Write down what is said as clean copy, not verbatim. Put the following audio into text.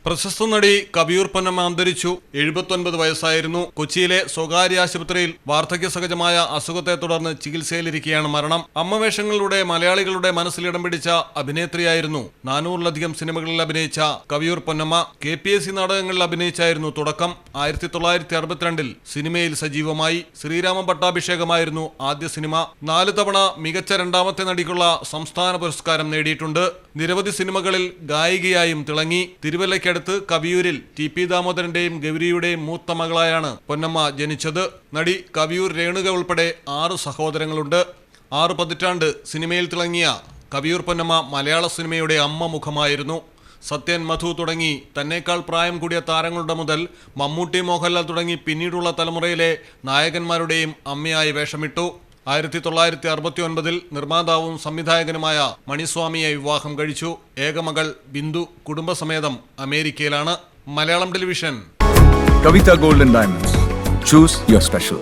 പ്രശസ്ത നടി കവിയൂർ പൊന്നമ്മ അന്തരിച്ചു. 79 വയസ്സായിരുന്നു. കൊച്ചിയിലെ സ്വകാര്യ ആശുപത്രിയിൽ വാർദ്ധക്യ സഹജമായ അസുഖത്തെ തുടർന്ന് ചികിത്സയിലിരിക്കെയാണ് മരണം. അമ്മവേഷങ്ങളിലൂടെ മലയാളികളുടെ മനസ്സിലിടം പിടിച്ച അഭിനേത്രിയായിരുന്നു. 400-ലധികം സിനിമകളിൽ അഭിനയിച്ച കവിയൂർ പൊന്നമ്മ KPSC നാടകങ്ങളിൽ അഭിനയിച്ചായിരുന്നു തുടക്കം. 1962-ൽ സിനിമയിൽ സജീവമായി. ശ്രീരാമ പട്ടാഭിഷേകമായിരുന്നു ആദ്യ സിനിമ. 4 തവണ മികച്ച രണ്ടാമത്തെ നടിക്കുള്ള സംസ്ഥാന പുരസ്കാരം നേടിയിട്ടുണ്ട്. നിരവധി സിനിമകളിൽ ഗായികയായും തിളങ്ങി. തിരുവല്ലയ്ക്കടുത്ത് കവിയൂരിൽ TP ദാമോദരന്റെയും ഗൗരിയുടെയും മൂത്ത മകളായാണ് പൊന്നമ്മ ജനിച്ചത്. നടി കവിയൂർ രേണുക ഉൾപ്പെടെ 6 സഹോദരങ്ങളുണ്ട്. 6 പതിറ്റാണ്ട് സിനിമയിൽ തിളങ്ങിയ കവിയൂർ പൊന്നമ്മ മലയാള സിനിമയുടെ അമ്മ മുഖമായിരുന്നു. സത്യൻ, മധു തുടങ്ങി തന്നേക്കാൾ പ്രായം കൂടിയ താരങ്ങളുടെ മുതൽ മമ്മൂട്ടി, മോഹൻലാൽ തുടങ്ങി പിന്നീടുള്ള തലമുറയിലെ നായകന്മാരുടെയും അമ്മയായി വേഷമിട്ടു. 1969-ൽ നിർമ്മാതാവും സംവിധായകനുമായ മണിസ്വാമിയെ വിവാഹം കഴിച്ചു. ഏകമകൾ ബിന്ദു കുടുംബസമേതം അമേരിക്കയിലാണ്. Malayalam television. Kavita Gold and Diamonds. Choose your special.